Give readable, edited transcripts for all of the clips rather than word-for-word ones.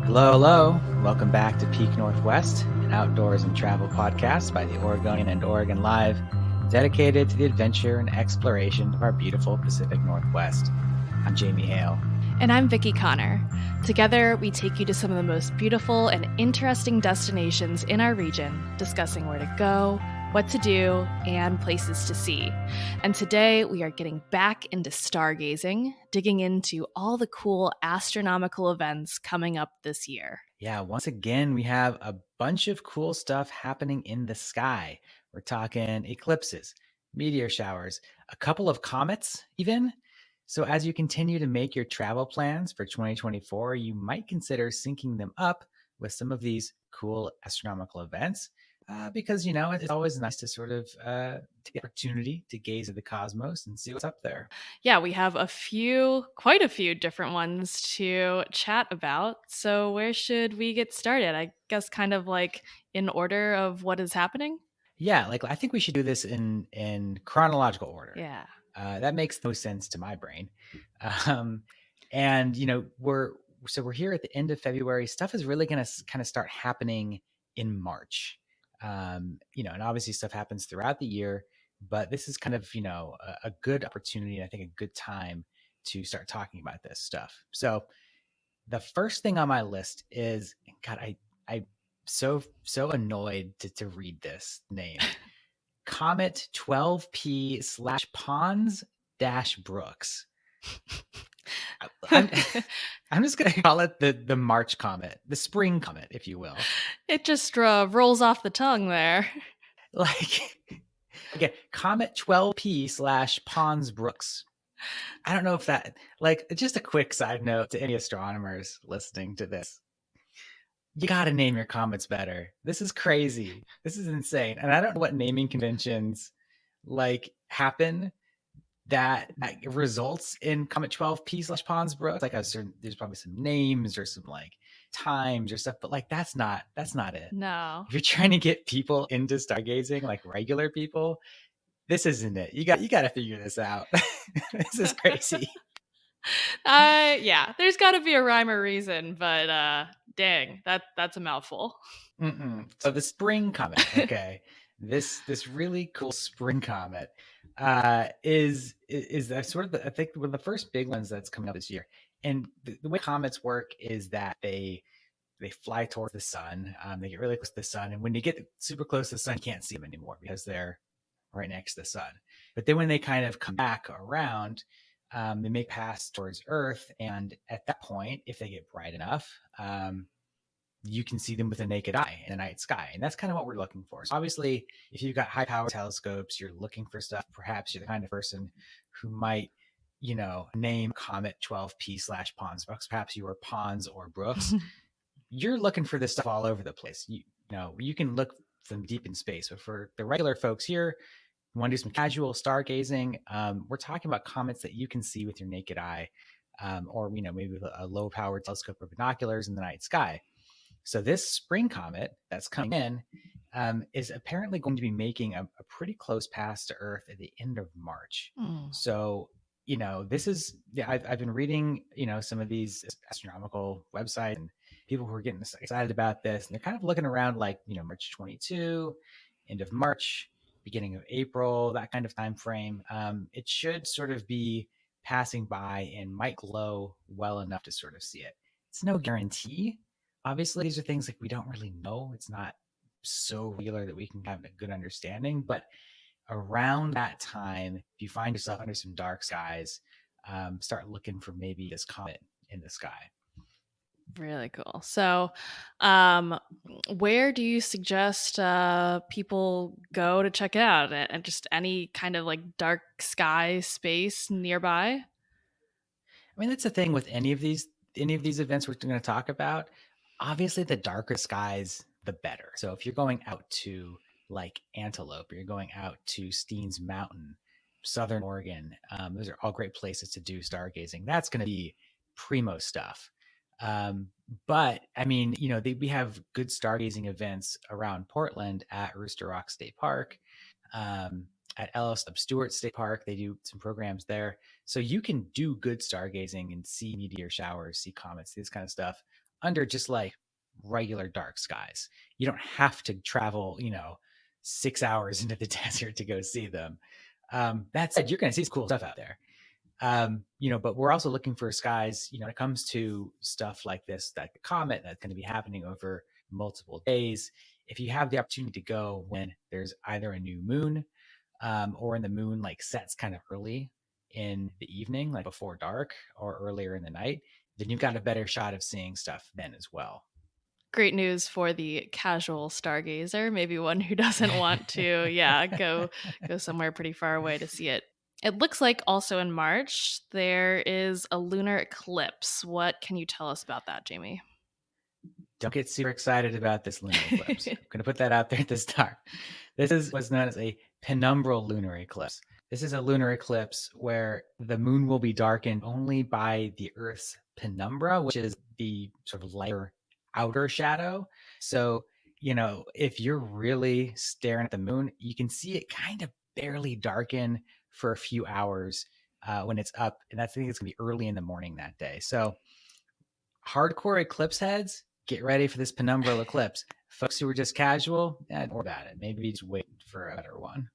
Hello, hello. Welcome back to Peak Northwest, an outdoors and travel podcast by the Oregonian and Oregon Live, dedicated to the adventure and exploration of our beautiful Pacific Northwest. I'm Jamie Hale. And I'm Vicki Connor. Together, we take you to some of the most beautiful and interesting destinations in our region, discussing where to go, what to do, and places to see. And today, we are getting back into stargazing, digging into all the cool astronomical events coming up this year. Yeah, once again, we have a bunch of cool stuff happening in the sky. We're talking eclipses, meteor showers, a couple of comets even. So as you continue to make your travel plans for 2024, you might consider syncing them up with some of these cool astronomical events because, it's always nice to sort of take the opportunity to gaze at the cosmos and see what's up there. Yeah, we have quite a few different ones to chat about. So where should we get started? I guess kind of like in order of what is happening. Yeah, I think we should do this in chronological order. Yeah. That makes no sense to my brain. Um, and we're here at the end of February. Stuff is really going to kind of start happening in March. And obviously stuff happens throughout the year, but this is kind of a good opportunity, and I think a good time to start talking about this stuff. So the first thing on my list is, God, I so annoyed to read this name. Comet 12P/Pons-Brooks. I'm just going to call it the March comet, the spring comet, if you will. It just rolls off the tongue there. Comet 12P/Pons-Brooks. I don't know if that, just a quick side note to any astronomers listening to this. You got to name your comets better. This is crazy. This is insane. And I don't know what naming conventions happen that results in Comet 12P/Pons-Brooks. There's probably some names or some times or stuff, but that's not it. No. If you're trying to get people into stargazing, regular people, this isn't it. You got to figure this out. This is crazy. Yeah, there's got to be a rhyme or reason, but dang, that's a mouthful. So the spring comet, okay, this really cool spring comet is sort of I think one of the first big ones that's coming up this year. And the way comets work is that they fly towards the sun. They get really close to the sun, and when you get super close to the sun, you can't see them anymore because they're right next to the sun. But then when they kind of come back around, they make pass towards Earth, and at that point, if they get bright enough, you can see them with a naked eye in the night sky. And that's kind of what we're looking for. So obviously, if you've got high power telescopes, you're looking for stuff. Perhaps you're the kind of person who might, name Comet 12P/Pons-Brooks. Perhaps you are Pons or Brooks. You're looking for this stuff all over the place. You can look for them deep in space. But for the regular folks here, you want to do some casual stargazing. We're talking about comets that you can see with your naked eye, or maybe with a low power telescope or binoculars in the night sky. So this spring comet that's coming in is apparently going to be making a pretty close pass to Earth at the end of March. So, this is, I've been reading, some of these astronomical websites and people who are getting excited about this. And they're kind of looking around March 22, end of March, beginning of April, that kind of time frame. It should sort of be passing by and might glow well enough to sort of see it. It's no guarantee. Obviously, these are things we don't really know. It's not so regular that we can have a good understanding. But around that time, if you find yourself under some dark skies, start looking for maybe this comet in the sky. Really cool. So, where do you suggest people go to check it out? And just any kind of dark sky space nearby? I mean, that's the thing with any of these events we're going to talk about. Obviously, the darker skies, the better. So if you're going out to Antelope, or you're going out to Steens Mountain, Southern Oregon, those are all great places to do stargazing. That's going to be primo stuff. But I mean, we have good stargazing events around Portland at Rooster Rock State Park, at Ellis Stewart State Park. They do some programs there. So you can do good stargazing and see meteor showers, see comets, this kind of stuff under just like regular dark skies. You don't have to travel, 6 hours into the desert to go see them. That said, you're going to see some cool stuff out there. But we're also looking for skies, when it comes to stuff like this, that comet that's going to be happening over multiple days. If you have the opportunity to go when there's either a new moon, or when the moon like sets kind of early in the evening, like before dark or earlier in the night, then you've got a better shot of seeing stuff then as well. Great news for the casual stargazer, maybe one who doesn't want to, yeah, go somewhere pretty far away to see it. It looks like also in March there is a lunar eclipse. What can you tell us about that, Jamie? Don't get super excited about this lunar eclipse. I'm going to put that out there at the start. This is what's known as a penumbral lunar eclipse. This is a lunar eclipse where the moon will be darkened only by the Earth's penumbra, which is the sort of lighter outer shadow. So, if you're really staring at the moon, you can see it kind of barely darken for a few hours when it's up. And I think it's going to be early in the morning that day. So, hardcore eclipse heads, get ready for this penumbral eclipse. Folks who are just casual, don't worry about it. Maybe just wait for a better one.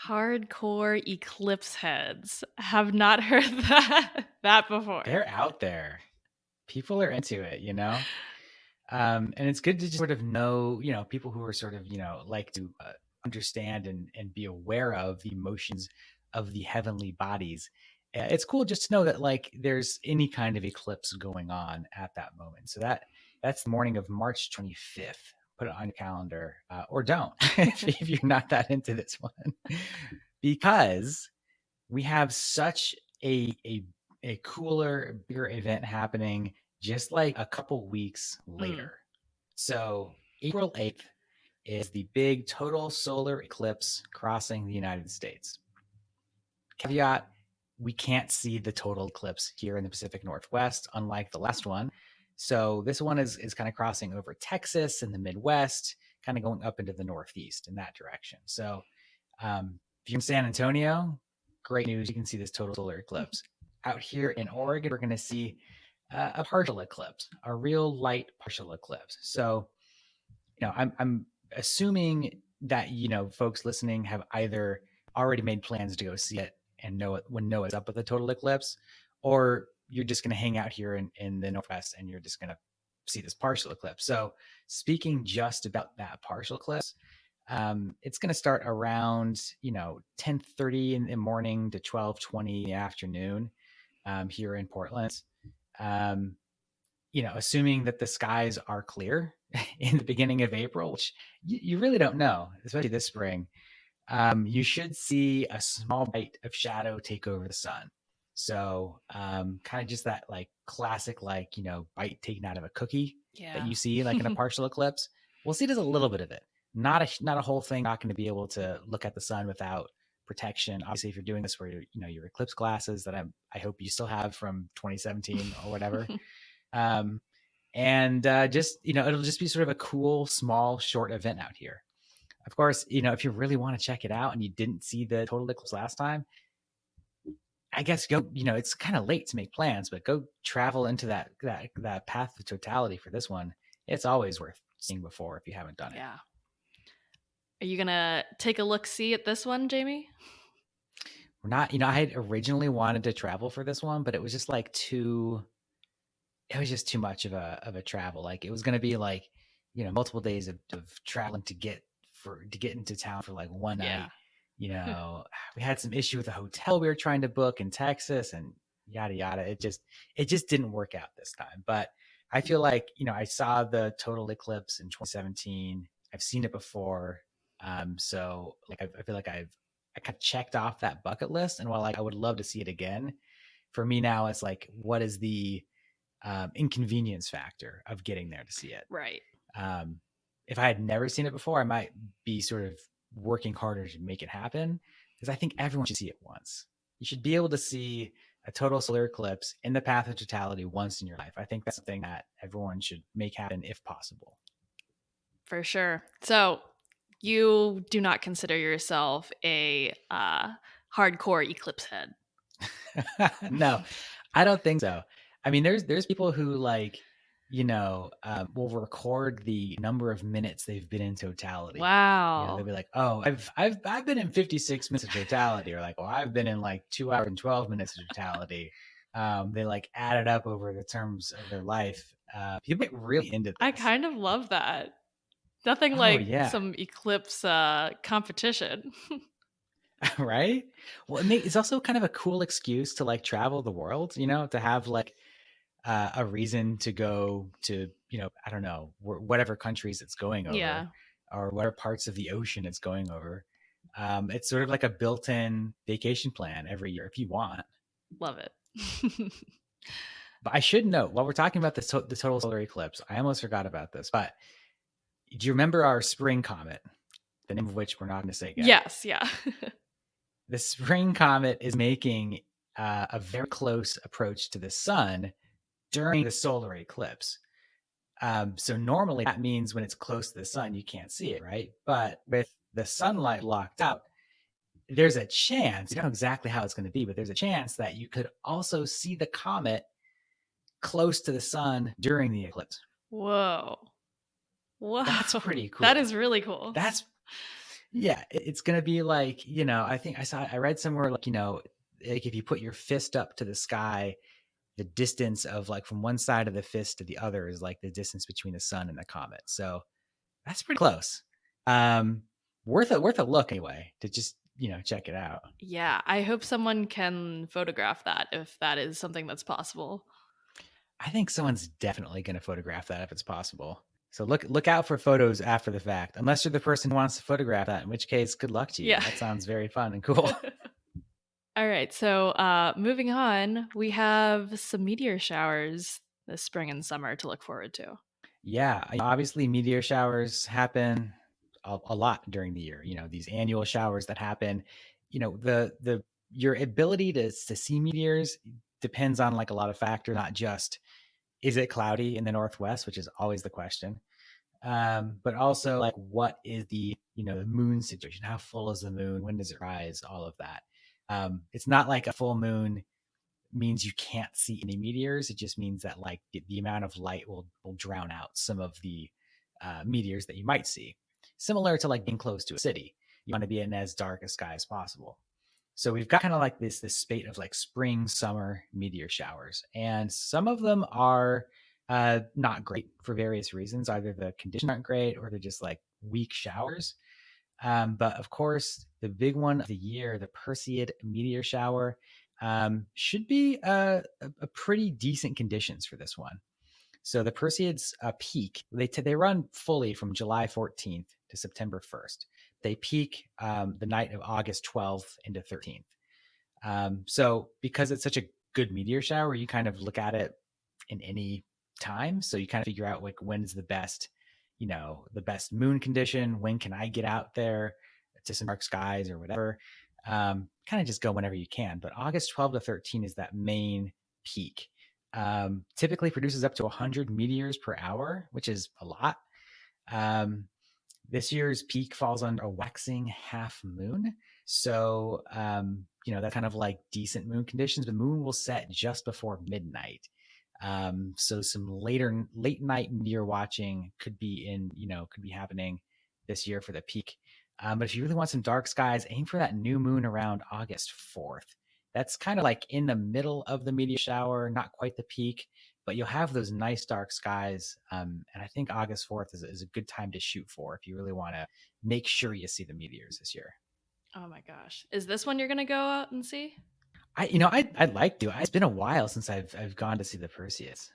Hardcore eclipse heads. Have not heard that before. They're out there. People are into it, and it's good to just sort of know, people who are sort of, like to understand and be aware of the motions of the heavenly bodies. It's cool just to know that like there's any kind of eclipse going on at that moment. So that's the morning of March 25th. Put it on your calendar, or don't if you're not that into this one, because we have such a cooler, bigger event happening just like a couple weeks later. So April 8th is the big total solar eclipse crossing the United States. Caveat, we can't see the total eclipse here in the Pacific Northwest, unlike the last one. So this one is kind of crossing over Texas and the Midwest, kind of going up into the Northeast in that direction. So if you're in San Antonio, great news. You can see this total solar eclipse. Out here in Oregon, we're going to see a partial eclipse, a real light partial eclipse. So, I'm assuming that, folks listening have either already made plans to go see it and know it when Noah's up with a total eclipse, or you're just going to hang out here in the Northwest and you're just going to see this partial eclipse. So speaking just about that partial eclipse, it's going to start around 10:30 in the morning to 12:20 in the afternoon here in Portland. Assuming that the skies are clear in the beginning of April, which you really don't know, especially this spring, you should see a small bite of shadow take over the sun. So kind of just that like classic, like, bite taken out of a cookie that you see like in a partial eclipse. We'll see just a little bit of it. Not a whole thing. Not going to be able to look at the sun without protection. Obviously, if you're doing this where your eclipse glasses that I hope you still have from 2017 or whatever. Just, it'll just be sort of a cool, small, short event out here. Of course, if you really want to check it out and you didn't see the total eclipse last time, I guess go, it's kind of late to make plans, but go travel into that path of totality for this one. It's always worth seeing before if you haven't done it. Yeah. Are you going to take a look-see at this one, Jamie? We're not, I had originally wanted to travel for this one, but it was just like it was just too much of a travel. Like it was going to be like, multiple days of traveling to get into town for like one night. We had some issue with a hotel we were trying to book in Texas and yada, yada. It just didn't work out this time. But I feel like, I saw the total eclipse in 2017. I've seen it before. So like, I feel like I kind of checked off that bucket list. And while like, I would love to see it again, for me now, it's like, what is the inconvenience factor of getting there to see it? Right. If I had never seen it before, I might be sort of working harder to make it happen, because I think everyone should see it once. You should be able to see a total solar eclipse in the path of totality once in your life. I think that's something that everyone should make happen if possible. For sure. So you do not consider yourself a hardcore eclipse head? No, I don't think so. I mean, there's people who like will record the number of minutes they've been in totality. They'll Wow. be like, "Oh, I've been in 56 minutes of totality," or like, "Well, I've been in like 2 hours and 12 minutes of totality." They like add it up over the terms of their life. People get really into I this. kind of love that. Nothing Oh like yeah, some eclipse competition. right. Well, it's also kind of a cool excuse to like travel the world. To have like a reason to go to, I don't know, whatever countries it's going over, Yeah, or whatever parts of the ocean it's going over. It's sort of like a built-in vacation plan every year if you want. love it. But I should note, while we're talking about the total solar eclipse, I almost forgot about this. But do you remember our spring comet, the name of which we're not going to say again? Yes, yeah. The spring comet is making a very close approach to the sun during the solar eclipse. So normally that means when it's close to the sun, you can't see it, right? But with the sunlight blocked out, there's a chance, you don't know exactly how it's going to be, but there's a chance that you could also see the comet close to the sun during the eclipse. Whoa. That's Whoa. pretty That cool. is really cool. That's, yeah, it's going to be like, I think I read somewhere like, like if you put your fist up to the sky, the distance of like from one side of the fist to the other is like the distance between the sun and the comet. So that's pretty close. Um, worth a look anyway to just check it out. Yeah, I hope someone can photograph that if that is something that's possible. I think someone's definitely going to photograph that if it's possible. So look out for photos after the fact, unless you're the person who wants to photograph that. In which case, good luck to you. Yeah. That sounds very fun and cool. All right, so moving on, we have some meteor showers this spring and summer to look forward to. Yeah, obviously meteor showers happen a lot during the year. These annual showers that happen. The your ability to see meteors depends on like a lot of factors, not just is it cloudy in the northwest, which is always the question, but also like what is the moon situation? How full is the moon? When does it rise? All of that. It's not like a full moon means you can't see any meteors. It just means that like the amount of light will drown out some of the meteors that you might see. Similar to like being close to a city, you want to be in as dark a sky as possible. So we've got kind of like this spate of like spring, summer meteor showers, and some of them are not great for various reasons. Either the conditions aren't great, or they're just like weak showers. But of course, the big one of the year, the Perseid meteor shower, should be a pretty decent conditions for this one. So the Perseids peak. They run fully from July 14th to September 1st. They peak the night of August 12th into 13th. So because it's such a good meteor shower, you kind of look at it in any time. So you kind of figure out like when's the best moon condition. When can I get out there to some dark skies or whatever? Kind of just go whenever you can. But August 12 to 13 is that main peak. Typically produces up to 100 meteors per hour, which is a lot. Um, this year's peak falls under a waxing half moon. So, that's kind of like decent moon conditions. The moon will set just before midnight. So some late night meteor watching could be happening this year for the peak. But if you really want some dark skies, aim for that new moon around August 4th. That's kind of like in the middle of the meteor shower, not quite the peak, but you'll have those nice dark skies. And I think August 4th is a good time to shoot for if you really want to make sure you see the meteors this year. Oh my gosh. Is this one you're going to go out and see? I'd like to. It's been a while since I've gone to see the Perseids.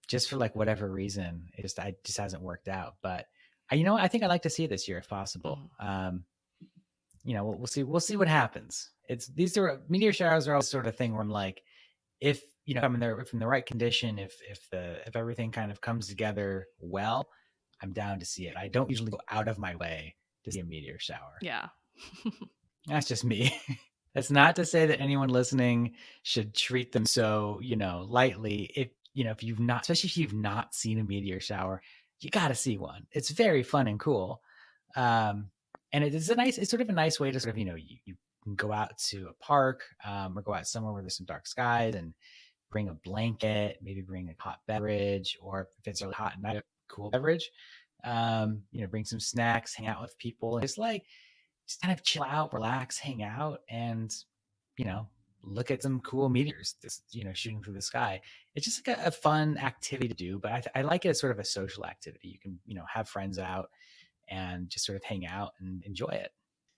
Just for like whatever reason, it just hasn't worked out. But I think I'd like to see it this year if possible. We'll see. We'll see what happens. These are meteor showers are always sort of thing where I'm like, if I'm in the right condition, if everything kind of comes together well, I'm down to see it. I don't usually go out of my way to see a meteor shower. Yeah. That's just me. That's not to say that anyone listening should treat them so, lightly. If you've not, especially if you've not seen a meteor shower, you got to see one. It's very fun and cool. And it's sort of a nice way to sort of, you can go out to a park or go out somewhere where there's some dark skies and bring a blanket, maybe bring a hot beverage, or if it's really hot, not a cool beverage. Bring some snacks, hang out with people, and just kind of chill out, relax, hang out, and you know, look at some cool meteors just shooting through the sky. It's just like a fun activity to do, but I like it as sort of a social activity. You can have friends out and just sort of hang out and enjoy it.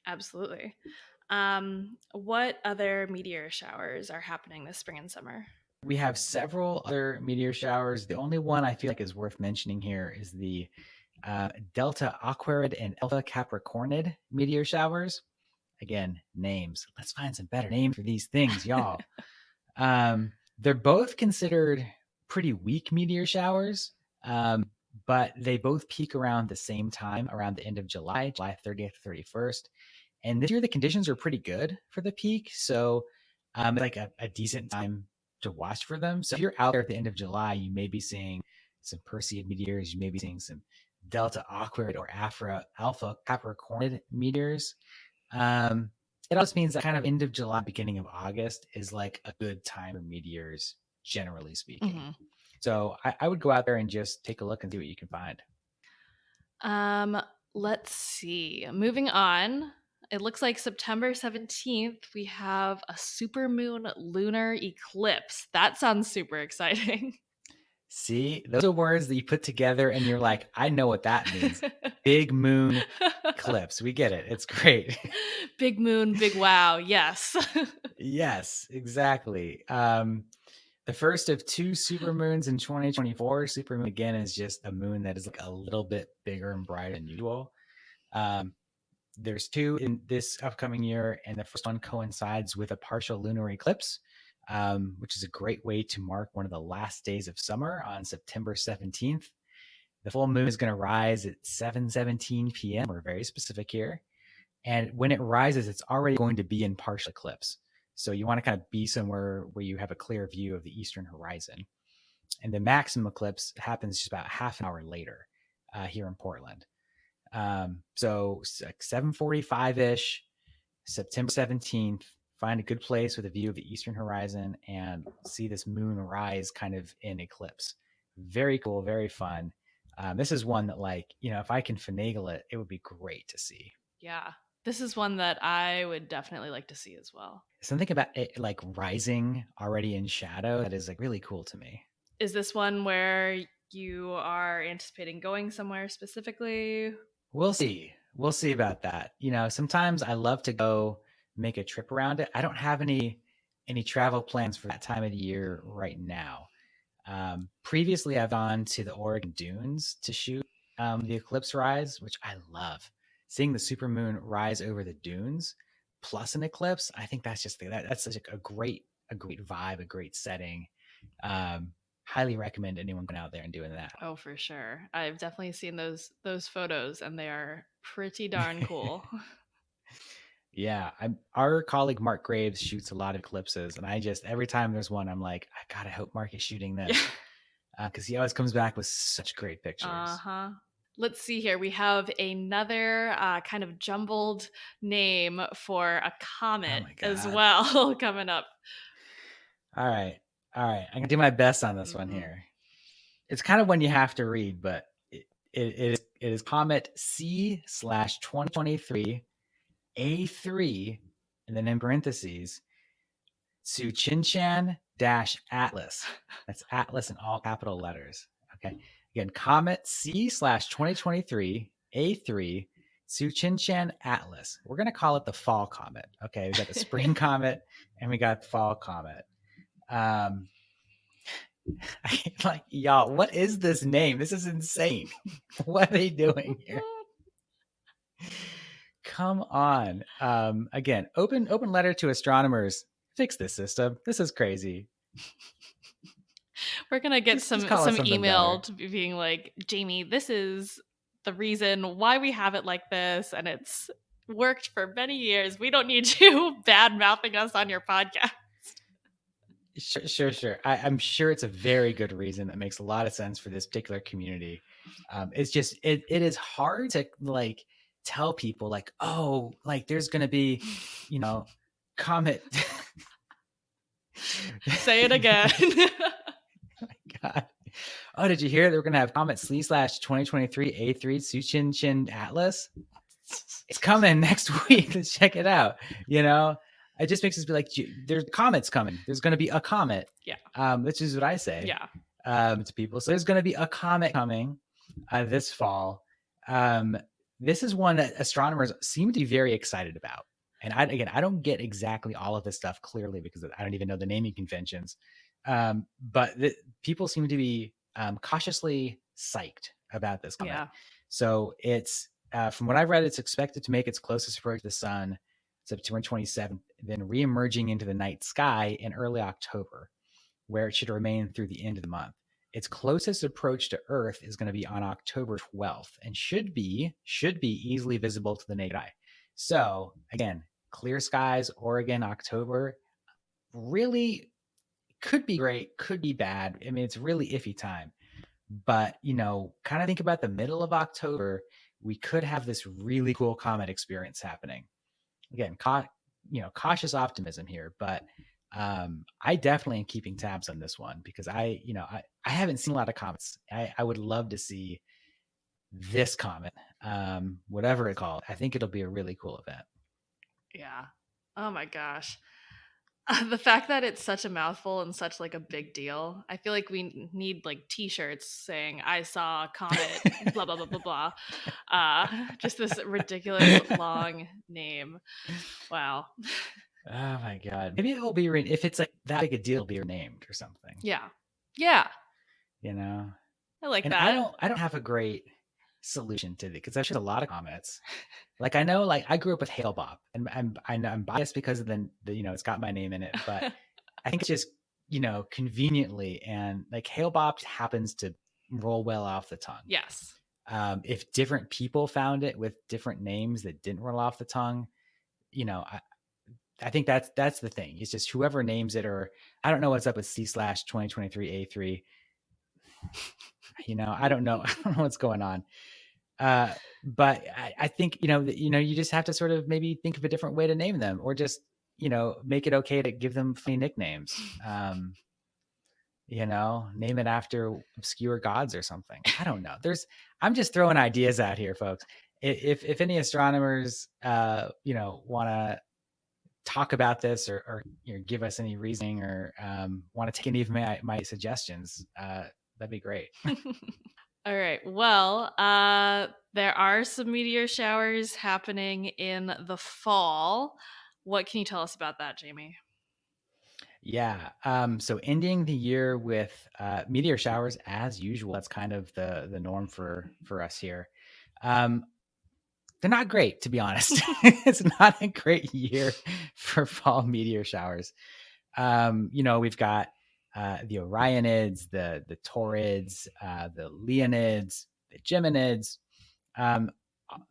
Absolutely. What other meteor showers are happening this spring and summer? We have several other meteor showers. The only one I feel like is worth mentioning here is the Delta Aquarid and Alpha Capricornid meteor showers. Again, names. Let's find some better names for these things, y'all. They're both considered pretty weak meteor showers, but they both peak around the same time, around the end of July 30th, 31st. And this year, the conditions are pretty good for the peak. So, like a decent time to watch for them. So, if you're out there at the end of July, you may be seeing some Perseid meteors. You may be seeing some Delta Aquarid or Alpha Capricornid meteors. It also means that kind of end of July, beginning of August is like a good time for meteors, generally speaking. Mm-hmm. So I would go out there and just take a look and see what you can find. Let's see. Moving on. It looks like September 17th, we have a supermoon lunar eclipse. That sounds super exciting. See, those are words that you put together and you're like, I know what that means. Big moon eclipse. We get it. It's great. Big moon, big wow. Yes. Yes, exactly. The first of two supermoons in 2024. Supermoon, again, is just a moon that is like a little bit bigger and brighter than usual. There's two in this upcoming year, and the first one coincides with a partial lunar eclipse, which is a great way to mark one of the last days of summer on September 17th. The full moon is going to rise at 7:17 p.m. We're very specific here. And when it rises, it's already going to be in partial eclipse. So you want to kind of be somewhere where you have a clear view of the eastern horizon. And the maximum eclipse happens just about half an hour later here in Portland. So like 7:45-ish, September 17th, find a good place with a view of the eastern horizon and see this moon rise kind of in eclipse. Very cool, very fun. This is one that if I can finagle it, it would be great to see. Yeah. This is one that I would definitely like to see as well. Something about it like rising already in shadow that is like really cool to me. Is this one where you are anticipating going somewhere specifically? We'll see. We'll see about that. Sometimes I love to go make a trip around it. I don't have any travel plans for that time of the year right now. Previously, I've gone to the Oregon Dunes to shoot the eclipse rise, which I love. Seeing the supermoon rise over the dunes plus an eclipse, I think that's such a great vibe, a great setting. Highly recommend anyone going out there and doing that. Oh, for sure. I've definitely seen those photos, and they are pretty darn cool. Yeah, our colleague Mark Graves shoots a lot of eclipses, and every time there's one, I'm like, I hope Mark is shooting this, because he always comes back with such great pictures. Let's see here. We have another kind of jumbled name for a comet as well coming up. All right. I'm going to do my best on this one here. It's kind of one you have to read, but it is Comet C/2023 A3, and then in parentheses, Tsuchinchan-Atlas. That's Atlas in all capital letters. Okay. Again, Comet C/2023 A3 Tsuchinchan-Atlas. We're going to call it the fall comet. Okay. We got the spring comet and we got the fall comet. Y'all, what is this name? This is insane. What are they doing here? Come on. Again, open letter to astronomers. Fix this system. This is crazy. We're gonna get some email to being like, Jamie, this is the reason why we have it like this, and it's worked for many years. We don't need you bad mouthing us on your podcast. Sure. I'm sure it's a very good reason that makes a lot of sense for this particular community. It's just it is hard to tell people there's gonna be, comet Say it again. God. Oh, did you hear that we're gonna have Comet /2023 A3 Tsuchin Chin Atlas? It's coming next week. Let's check it out. You know, it just makes us be like, there's comets coming. There's going to be a comet. Yeah. Which is what I say. Yeah. To people. So there's going to be a comet coming this fall. This is one that astronomers seem to be very excited about. And I don't get exactly all of this stuff clearly because I don't even know the naming conventions. But people seem to be cautiously psyched about this comet. Yeah. So it's from what I've read, it's expected to make its closest approach to the sun September 27th, then re-emerging into the night sky in early October, where it should remain through the end of the month. Its closest approach to Earth is going to be on October 12th and should be easily visible to the naked eye. So again, clear skies, Oregon, October, really could be great, could be bad. I mean, it's really iffy time. But, kind of think about the middle of October, we could have this really cool comet experience happening. Again, cautious optimism here, but I definitely am keeping tabs on this one because I haven't seen a lot of comets. I would love to see this comet, whatever it's called. I think it'll be a really cool event. Yeah. Oh my gosh. The fact that it's such a mouthful and such like a big deal, I feel like we need like T-shirts saying "I saw a comet," blah blah blah blah blah. Just this ridiculous long name. Wow. Oh my god! Maybe it will be if it's like that big a deal, it'll be renamed or something. Yeah. Yeah. I like and that. I don't have a great solution to it because I've seen a lot of comets. Like I know, like I grew up with Hale Bopp, and I'm biased because of the it's got my name in it, but I think it's just conveniently and like Hale Bopp happens to roll well off the tongue. Yes. If different people found it with different names that didn't roll off the tongue, I think that's the thing. It's just whoever names it, or I don't know what's up with C/2023 A3. I don't know. I don't know what's going on. But I think you just have to sort of maybe think of a different way to name them, or just make it okay to give them funny nicknames. Name it after obscure gods or something. I don't know. I'm just throwing ideas out here, folks. If any astronomers want to talk about this or give us any reasoning or want to take any of my suggestions, that'd be great. All right. Well, there are some meteor showers happening in the fall. What can you tell us about that, Jamie? Yeah. So ending the year with meteor showers as usual. That's kind of the norm for us here. They're not great, to be honest. It's not a great year for fall meteor showers. We've got the Orionids, the Taurids, the Leonids, the Geminids.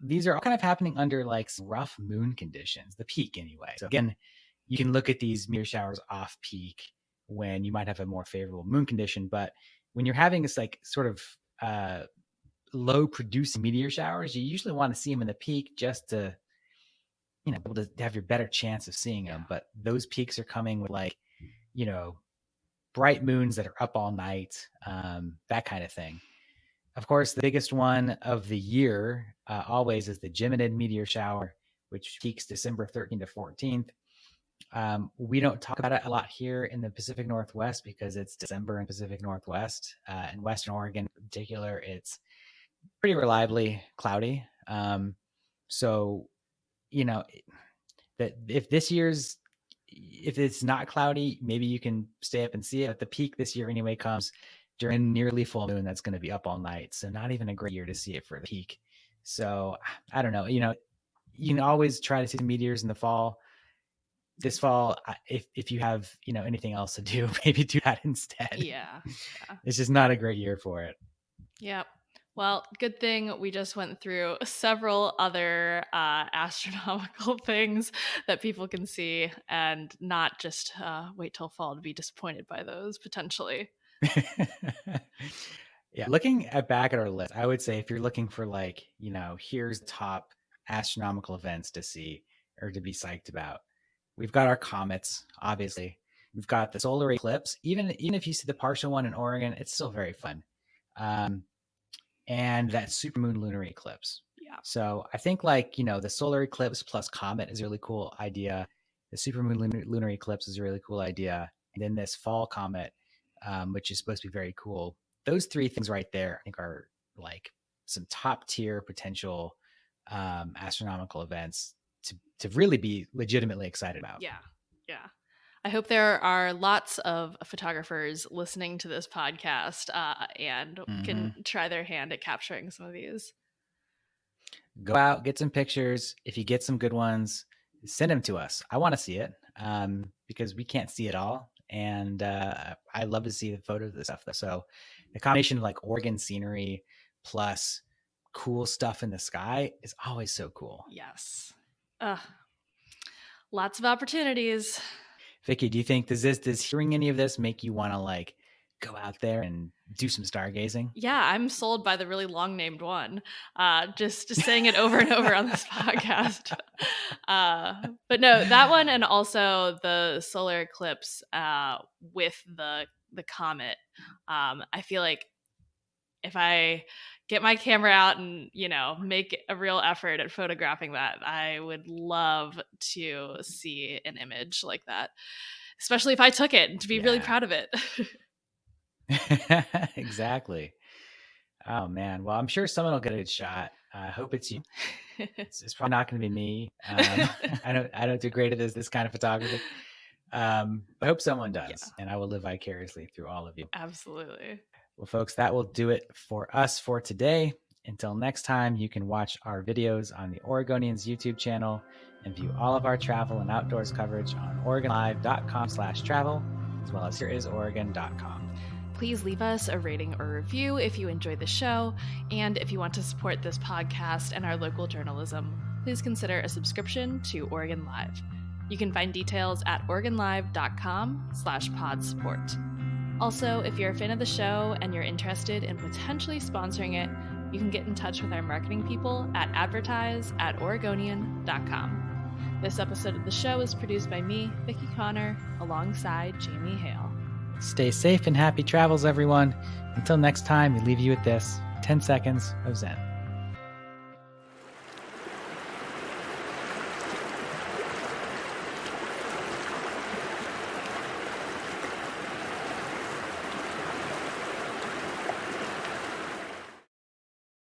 These are all kind of happening under like some rough moon conditions, the peak anyway. So again, you can look at these meteor showers off peak when you might have a more favorable moon condition. But when you're having this like sort of low producing meteor showers, you usually want to see them in the peak just to, be able to have your better chance of seeing them. But those peaks are coming with like, bright moons that are up all night, that kind of thing. Of course, the biggest one of the year always is the Geminid meteor shower, which peaks December 13th to 14th. We don't talk about it a lot here in the Pacific Northwest because it's December in Pacific Northwest. In Western Oregon in particular, it's pretty reliably cloudy. So, that if it's not cloudy, maybe you can stay up and see it. But the peak this year anyway comes during nearly full moon. That's going to be up all night. So not even a great year to see it for the peak. So I don't know. You can always try to see the meteors in the fall. This fall, if you have anything else to do, maybe do that instead. Yeah. It's just not a great year for it. Yep. Well, good thing we just went through several other astronomical things that people can see and not just wait till fall to be disappointed by those potentially. Yeah. Looking back at our list, I would say if you're looking for like, here's top astronomical events to see or to be psyched about, we've got our comets, obviously. We've got the solar eclipse. Even if you see the partial one in Oregon, it's still very fun. And that supermoon lunar eclipse. Yeah. So I think like, the solar eclipse plus comet is a really cool idea. The supermoon lunar eclipse is a really cool idea. And then this fall comet, which is supposed to be very cool. Those three things right there, I think, are like some top tier potential astronomical events to really be legitimately excited about. Yeah. Yeah. I hope there are lots of photographers listening to this podcast and can try their hand at capturing some of these. Go out, get some pictures. If you get some good ones, send them to us. I want to see it because we can't see it all. And I love to see the photos of this stuff. So the combination of like Oregon scenery plus cool stuff in the sky is always so cool. Yes. Lots of opportunities. Vicky, do you think does hearing any of this make you want to like go out there and do some stargazing? Yeah, I'm sold by the really long named one. Just saying it over and over on this podcast. But no, that one, and also the solar eclipse with the comet. I feel like if I get my camera out and make a real effort at photographing that, I would love to see an image like that, especially if I took it, and to be really proud of it. Exactly. Oh man. Well, I'm sure someone will get a good shot. I hope it's you. It's probably not going to be me. I don't do great at this kind of photography. I hope someone does, and I will live vicariously through all of you. Absolutely. Well, folks, that will do it for us for today. Until next time, you can watch our videos on the Oregonians YouTube channel and view all of our travel and outdoors coverage on OregonLive.com/travel, as well as HereIsOregon.com. Please leave us a rating or review if you enjoyed the show. And if you want to support this podcast and our local journalism, please consider a subscription to Oregon Live. You can find details at OregonLive.com/pod support. Also, if you're a fan of the show and you're interested in potentially sponsoring it, you can get in touch with our marketing people at advertise@oregonian.com. This episode of the show is produced by me, Vicky Connor, alongside Jamie Hale. Stay safe and happy travels, everyone. Until next time, we leave you with this 10 seconds of Zen.